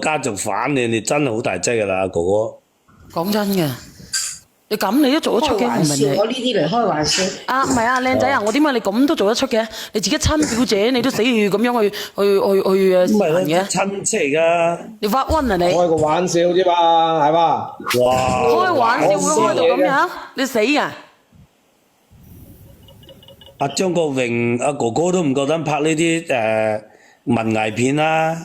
家族反你真係好大劑㗎啦，哥哥。講真嘅，你咁你都做得出嘅，唔係你。我呢啲嚟開玩笑。啊，唔係啊，靚仔啊，我點解你咁都做得出嘅？你自己親表姐，你都死去咁樣去咁咪咯，嘅，親戚嚟㗎。你發瘟啊你？開個玩笑啫嘛，係嘛？哇！開玩笑會開到咁樣，你死啊！阿張國榮阿哥哥都唔夠膽拍呢啲文藝片啦。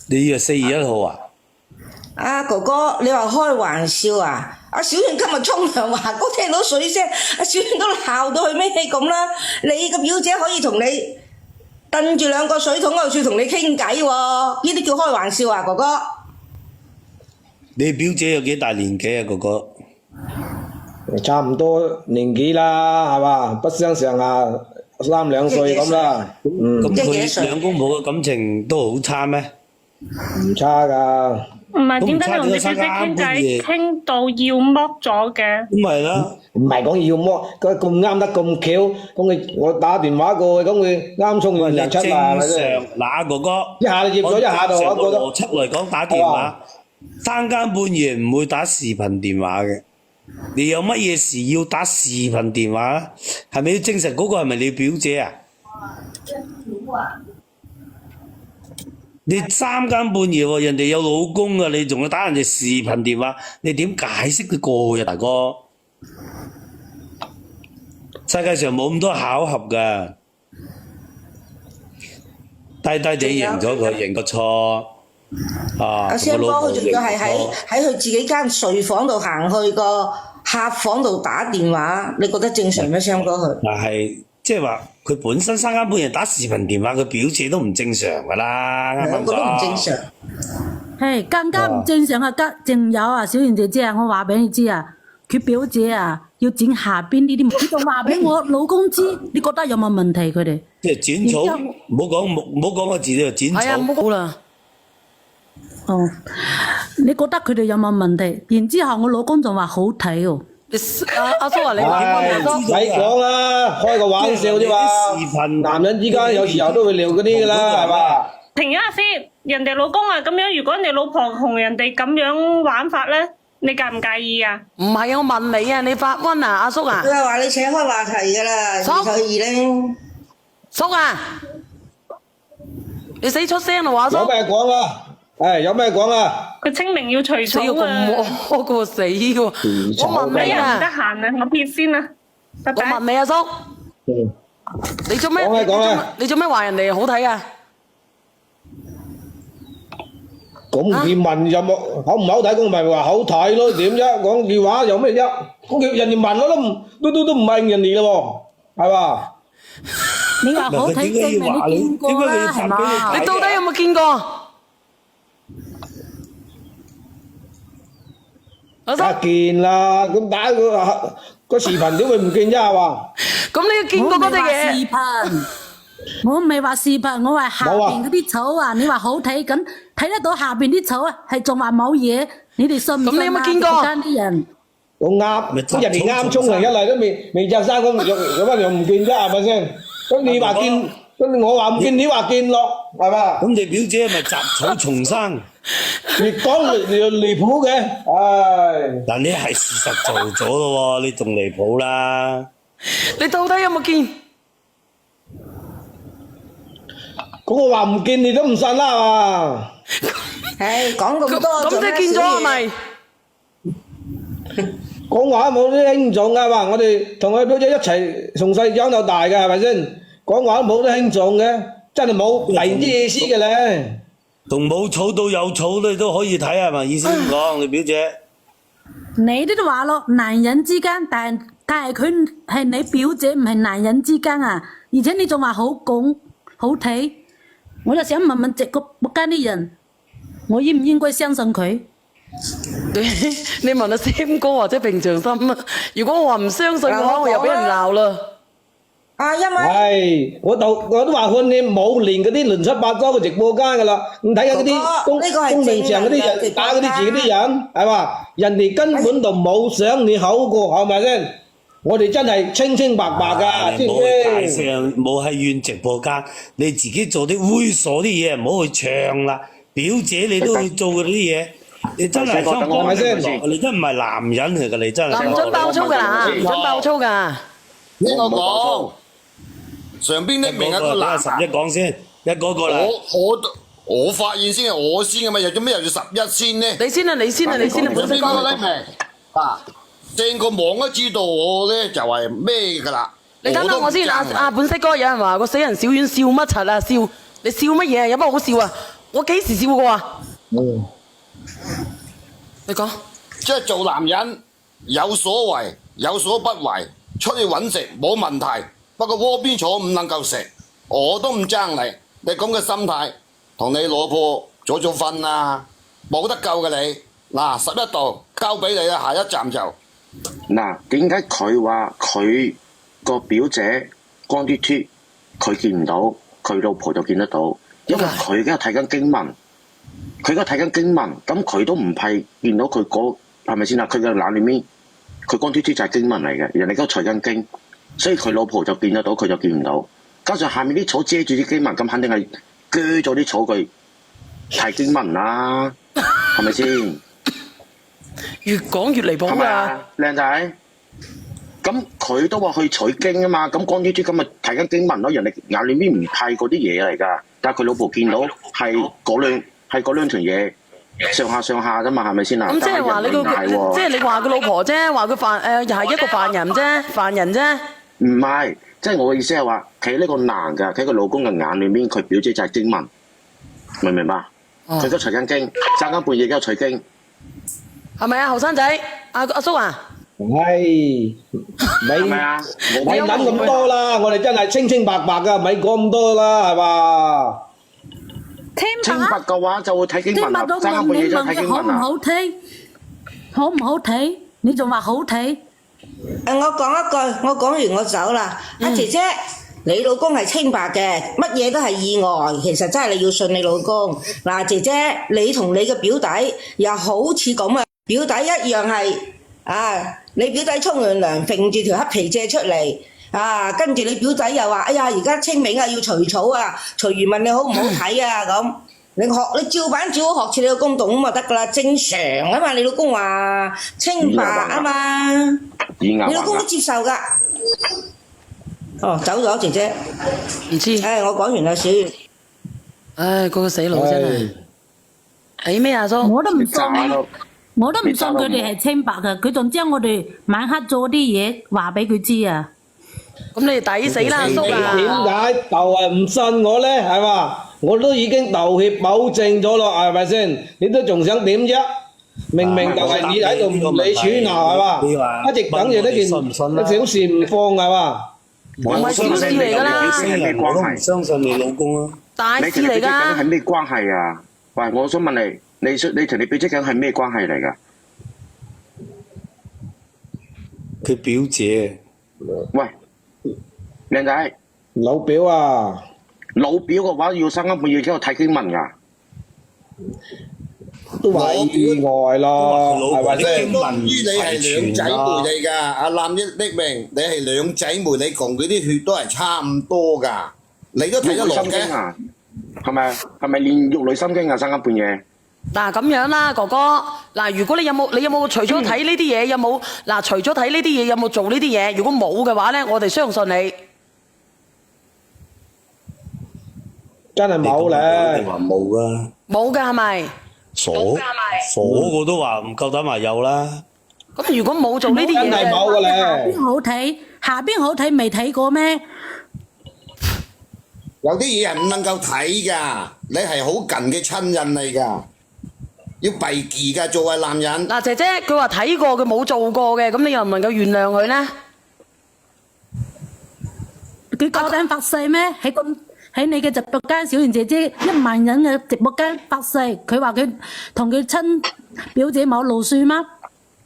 你以為4月1號啊？哥哥，你話開玩笑啊？阿小燕今日沖涼華哥聽到水聲，阿小燕都鬧到佢咩咁啦！你個表姐可以同你蹬住兩個水桶喺度同你傾偈喎，呢啲叫開玩笑啊，哥哥！你表姐有幾大年紀啊，哥哥？差唔多年紀啦，係嘛？不相上下3-2歲咁啦。咁佢兩公婆嘅感情都好差咩？唔差㗎。唔係點解你同你表姐傾偈傾到要剝咗嘅？咁咪啦，唔係講要剝，佢咁啱得咁巧，咁我打電話過去，咁佢啱沖完涼出嚟，係咪先？嗱，哥哥，一下就接咗，一下就我覺得。邏輯嚟講打電話，3更半夜唔會打視頻電話嘅。你有乜嘢事要打視頻電話啊？係咪要證實嗰個係咪你表姐啊？你3更半夜喎，人哋有老公啊，你仲要打人哋視頻電話，你點解釋得過去啊，大哥？世界上冇咁多巧合㗎，低低地認咗佢，認個錯。阿雙哥佢仲要係喺佢自己間睡房度行去個客房度打電話，你覺得正常咩？雙哥佢？但係即係話佢本身3更半夜打視頻電話，佢表姐都唔正常㗎啦，啱唔啱？兩個都唔正常。係更加唔正常啊！仲有啊，小賢姐姐啊，我話俾你知啊，佢表姐啊要剪下邊呢啲，佢仲話俾我老公知，你覺得有冇問題佢哋？即係剪草，唔好講個字就剪草。係啊，唔好啦。哦，你覺得佢哋有冇問題？然之後我老公仲話好睇喎。阿叔啊，你話點啊？阿叔，唔使講啦，開個玩笑啫嘛。視頻男人之間有時候都會撩嗰啲㗎啦，係嘛？停一下先，人哋老公啊咁樣，如果你老婆同人哋咁樣玩法咧，你介唔介意啊？唔係啊，我問你啊，你發瘟啊，阿叔啊？佢係話你扯開話題㗎啦，2-2咧。叔啊，你死出聲啦，阿叔！有咩講啊？有咩講啊？佢清明要除草死要咁啊！惡過死喎！我問你哎呀，唔得啊，閒啊，我撇先啦，拜我拜。問你阿叔，你做咩？你做咩話人哋好睇啊？咁佢問有冇好唔好睇，咁咪話好睇咯？點啫？講電話有咩啫？咁叫人哋問我都唔問人哋咯喎，係嘛？你話好睇證明你見過啦，係嘛？你到底有冇見過？阿叔，梗係見啦，咁打個視頻點會唔見啫？係嘛？咁你見過嗰隻嘢？視頻，我唔係話視頻，我話下邊嗰啲草啊！你話好睇，咁睇得到下邊啲草啊，係仲話冇嘢，你哋信唔信啊？咁你有冇見過間啲人？我啱，咁人哋啱沖涼一嚟都未着衫，咁有乜又唔見啫？係咪先？咁你話見，咁我話唔見，你話見咯，係嘛？咁你表姐係咪雜草叢生？越講越離譜嘅，唉！嗱，你係事實做咗咯喎，你仲離譜啦！你到底有冇見？咁我話唔見你都唔信啦，係嘛？唉，講咁多咁即係見咗係咪？講話冇啲輕重㗎嘛，我哋同佢表姐一齊從細長到大嘅，係咪先？講話都冇啲輕重嘅，真係冇第二啲意思嘅咧。同冇草到有草你都可以睇係咪？意思咁講，你表姐。你都話咯，男人之間，但係佢係你表姐，唔係男人之間啊！而且你仲話好講好睇，我就想問問直個間啲人，我應唔應該相信佢？你問阿 Sam 哥或者平常心啊？如果我話唔相信嘅話，我又俾人鬧啦。因為係，我都話佢你冇練嗰啲亂七八糟嘅直播間㗎啦，唔睇下嗰啲公屏上嗰啲人打嗰啲字嗰啲人，係嘛？人哋根本就冇想你好過，係咪先？我哋真係清清白白㗎，知唔冇去大知？聲，冇喺怨直播間，你自己做啲猥瑣啲嘢，唔好去唱啦。表姐你都去做嗰啲嘢，你真係想幫咪先你真唔係男人嚟㗎，你真係。唔准爆粗㗎啦，唔准爆粗㗎。聽我講，上邊匿名一個男11講先，一個個啦。我發現先係我先嘅嘛，又做咩又要11先呢？你先啊，你先啊，你先啊，本身邊個講。匿名？啊，成個網都知道我咧就係咩㗎啦。你等等我先，阿本色哥有人話個死人小丸笑乜柒啊？笑你笑乜嘢？有乜好笑啊？我幾時笑過啊？你講。即係做男人有所為有所不為，出去揾食冇問題，不過窩邊草唔能夠食，我都唔爭你。你咁嘅心態，同你老婆早瞓啦，冇得救嘅你。嗱，11度交俾你啦，下一站就。嗱，點解佢話佢個表姐光脫脫，佢見唔到，佢老婆就見得到？因為佢而家睇緊經文，佢而家睇緊經文，咁佢都唔係見到佢嗰係咪先啊？佢嘅眼裏面，佢光脫脫就係經文嚟嘅，人哋都隨緊經，所以佢老婆就見得到，佢就見唔到。加上下面啲草遮住啲經文，咁肯定係鋸咗啲草佢睇經文啦，係咪先？越講越離譜㗎。靚仔，咁佢都話去取經啊嘛，咁光脫脫咁咪睇緊經文咯，人哋眼裏面唔係嗰啲嘢嚟㗎，但係佢老婆見到係嗰兩條嘢上下啫嘛，係咪先啊？咁即係話你個，即係你話佢老婆啫，話佢又係一個犯人啫，犯人啫。唔係，即係我嘅意思係話，企呢個男㗎，企個老公嘅眼裏面，佢表姐就係經文，明唔明白？佢都取緊經，三更半夜都取經。係咪啊，後生仔？阿叔啊？係咪啊？咪諗咁多啦，我哋真係清清白白㗎，咪講咁多啦，係嘛？清白嘅話就會睇經文啦，三更半夜就睇經文啦。好唔好睇？好唔好睇？你仲話好睇？我講一句，我講完我走啦。阿姐姐，你老公係清白嘅，乜嘢都係意外。其實真係你要信你老公。嗱，姐姐，你同你嘅表弟又好似咁啊，表弟一樣係你表弟沖完涼，揈住條黑皮遮出嚟跟住你表弟又話：哎呀，而家清明啊，要除草啊，除完問你好唔好睇啊咁。你照板煮好學似你老公懂咁就得噶啦，正常啊嘛。你老公話清白啊嘛，你老公都接受噶。哦，走咗姐姐。唔知。我講完啦，小月。嗰個死佬真係。係咩阿叔？我都唔信佢哋係清白㗎，佢仲將我哋晚黑做啲嘢話俾佢知啊。咁你哋抵死啦，阿叔啊！點解就係唔信我咧？係嘛？我都已經道歉保證咗咯，係咪先？你都仲想點啫？明明就係你喺度無理取鬧，係嘛？一直等住呢件小事唔放，係嘛？唔係小事嚟㗎啦，我都唔相信你老公啊！大事嚟㗎。係咩關係啊？喂，我想問你，你同你表姐究竟係咩關係嚟㗎？佢表姐。喂，靚仔，老表啊！老表嘅話要三更半夜喺度睇經文㗎，都話意外咯，係咪先？當於你係兩仔妹嚟㗎，阿男一匿名，你係兩仔妹，你同佢啲血都係差唔多㗎，你都睇得落嘅。係咪練玉女心經啊？三更半夜。嗱咁樣啦，哥哥。嗱，如果你有冇除咗睇呢啲嘢，有冇除咗睇呢啲嘢，有冇做呢啲嘢？如果冇嘅話咧，我哋相信你。真係冇咧。你話冇㗎？冇㗎係咪？傻我都話唔夠膽話有啦。咁如果冇做呢啲嘢，真係冇㗎咧。下邊好睇未睇過咩？有啲嘢係唔能夠睇㗎，你係好近嘅親人嚟㗎，要避忌㗎，作為男人。嗱，姐姐佢話睇過，佢冇做過嘅，咁你又唔能夠原諒佢咧？佢夠膽發誓咩？喺你嘅直播間，小賢姐姐1萬人嘅直播間發誓，佢話佢同佢親表姐冇路數嗎？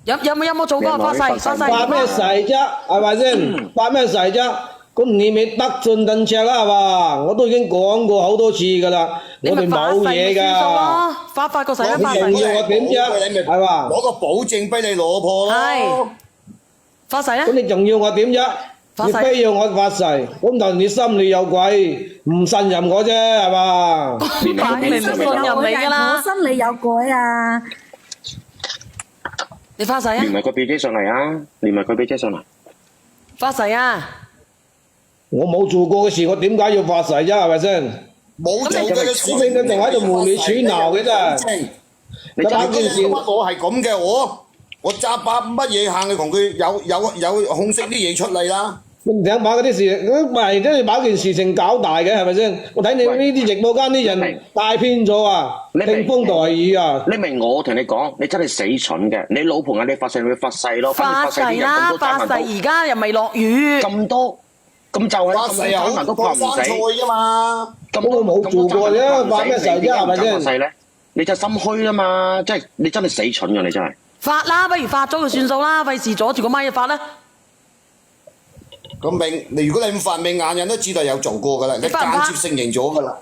有冇做過發誓？發咩誓啫？係咪先？發咩誓啫？咁你咪得寸進尺啦，係嘛？我都已經講過好多次㗎啦，我哋冇嘢㗎。發個誓啦，發誓。你仲要我點啫？係嘛？攞個保證俾你老婆咯。係。發誓啦。咁你仲要我點啫？你非要我發誓，咁就你心裏有鬼，唔信任我啫，係嘛？擺明唔信任你㗎啦我心裏有鬼啊！你發誓啊！連埋個表姐上嚟啊！連埋佢表姐上嚟。發誓啊！我冇做過嘅事，我點解要發誓啫？係咪先？冇做嘅事，你仲喺度無理取鬧嘅真係。你真係件事，我係咁嘅，我揸把乜嘢行去同佢有控色啲嘢出嚟啦。唔想把嗰啲事，唔係即係把件事情搞大嘅，係咪先？我睇你呢啲直播間啲人帶偏咗啊，聽風代雨啊！你明我同你講，你真係死蠢嘅。你老婆嗌你發誓，你發誓咯。發誓啦！發誓而家又未落雨。咁多，咁就係發誓又好都怕唔死菜啫嘛。咁我冇做過啫，發咩誓啫？係咪先？你就心虛啊嘛！即係你真係死蠢㗎，你真係。發啦，不如發咗佢算數啦，費事阻住個咪發啦。咁如果你唔發，明眼人都知道有做過噶啦，你間接承認咗噶啦。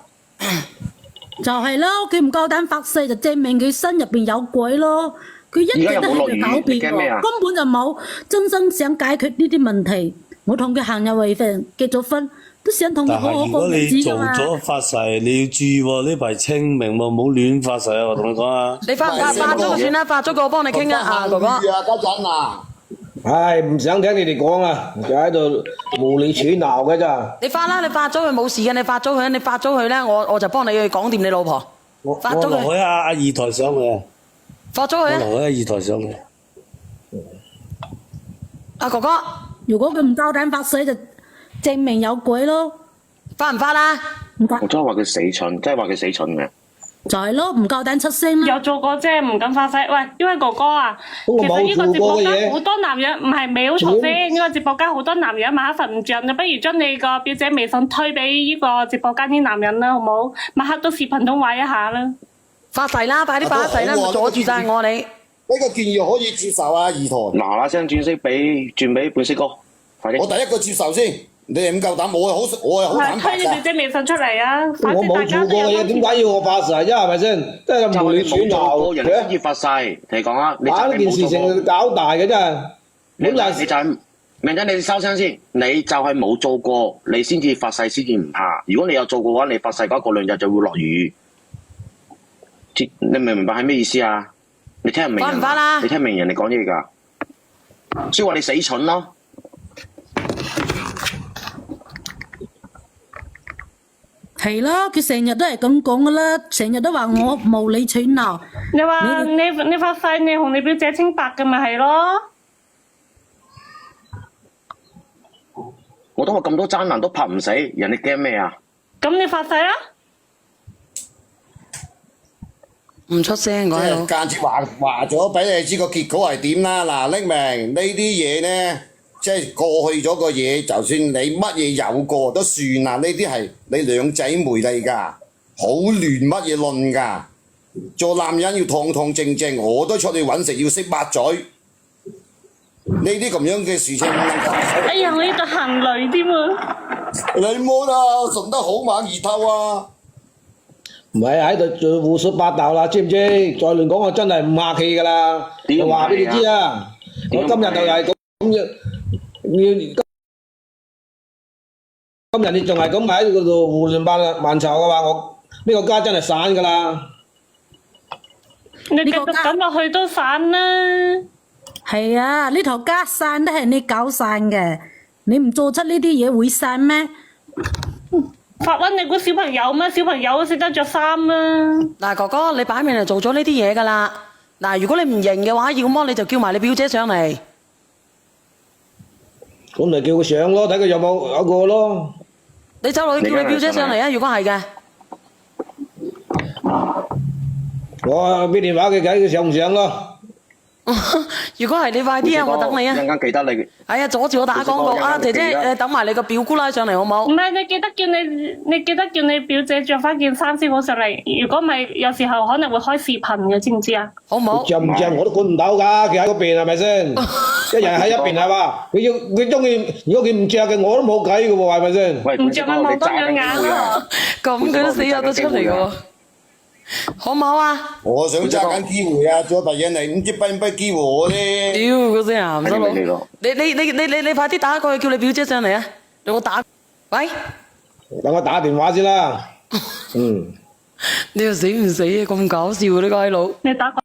就係咯，佢唔夠膽發誓，就證明佢心入邊有鬼咯。佢一直都喺度狡辯喎，根本就冇真心想解決呢啲問題。我同佢行入為婚，結咗婚，都想同佢好好過日子㗎嘛。但係如果你做咗發誓，你要注意喎，呢排清明喎，唔好亂發誓啊！我同你講啊。你發咗就算啦，發咗個我幫你傾啊，啊哥哥。家陣啊！唉，唔想聽你哋講啦，就喺度無理取鬧嘅咋。你發啦，你發咗佢冇事嘅，你發咗佢咧，我就幫你去講掂你老婆。發咗佢。我留喺阿二台上去啊。發咗佢啊。我留喺二台上去。阿哥哥，如果佢唔夠膽發誓，就證明有鬼咯。發唔發啦？唔發。我真係話佢死蠢，真係話佢死蠢嘅。就係咯，唔夠膽出聲啦。有做過啫，唔敢發誓。喂，因為哥哥啊，其實呢個直播間好多男人，唔係咪好嘈先？呢個直播間好多男人晚黑瞓唔着，你不如將你個表姐微信推俾呢個直播間啲男人啦，好冇？晚黑都視頻通話一下啦。發誓啦，快啲發誓啦，唔阻住晒我你。呢個建議可以接受啊，二台。嗱聲轉俾本色哥，快啲。我第一個接受先。你係唔夠膽，我係好坦白㗎。推你表姐微信出嚟啊！我冇做過嘅嘢，點解要我發誓啫？係咪先？真係無理取鬧人先至發誓，同你講啊！把呢件事情搞大嘅真係。你就係明仔，你收聲先。你就係冇做過，你先至發誓，先至唔怕。如果你有做過嘅話，你發誓嗰個兩日就會落雨。你明唔明白係咩意思啊？你聽唔明？發唔發啦？你聽唔明人哋講嘢㗎？所以話你死蠢咯。係啦，佢成日都係咁講噶啦，成日都話我無理取鬧。你話你發誓你同你表姐清白嘅咪係咯？我都話咁多爭男都拍唔死，人哋驚咩啊？咁你發誓啊？唔出聲我喺度。間接話咗俾你知個結果係點啦。嗱，匿明呢啲嘢呢。即係過去咗個嘢，就算你乜嘢有過都算啦。呢啲係你兩仔妹嚟㗎，好亂乜嘢論㗎。做男人要堂堂正正，我都出去揾食要識抹嘴。呢啲咁樣嘅事情唔能夠。哎呀，我呢度行雷添啊！你冇啦，順得好猛二透啊！唔係喺度做胡說八道啦，知唔知？再亂講我真係唔客氣㗎啦。我話俾你知啊，我今日就係咁樣。今日你仲係咁喺嗰度胡亂蠻嘈嘅話，我呢個家真係散噶啦。你繼續咁落去都散啦。係啊，呢頭家散都係你搞散嘅，你唔做出呢啲嘢會散咩？發瘟你估小朋友咩？小朋友都識得着衫啦。嗱，哥哥，你擺明就做咗呢啲嘢噶啦。嗱，如果你唔認嘅話，要麼你就叫埋你表姐上嚟。咁咪叫佢上咯，睇佢有冇個咯。你走落去叫你表姐上嚟啊！如果係嘅，我俾電話佢睇佢上唔上咯。如果係你快啲啊，我等你啊。陣間記得你。係啊，阻住我打廣告啊！姐姐，等埋你個表姑奶上嚟好冇？唔係，你記得叫你表姐着翻件衫先好上嚟。如果唔係，有時候可能會開視頻嘅，知唔知啊？好唔好？着唔着我都管唔到㗎，佢喺嗰邊係咪先？一人喺一邊係嘛？佢中意，如果佢唔着嘅，我都冇計嘅喎，係咪先？唔着咪望多兩眼咯。咁佢都死日都出嚟嘅喎。好唔好啊？我想揸緊機會啊，做第嘢嚟，唔知俾唔俾機會我咧？屌嗰聲啊，唔得係咪你佬咯！你快啲打過去叫你表姐上嚟啊！你我打，喂，等我打電話先啦。你又死唔死啊？咁搞笑呢個閪佬！你打個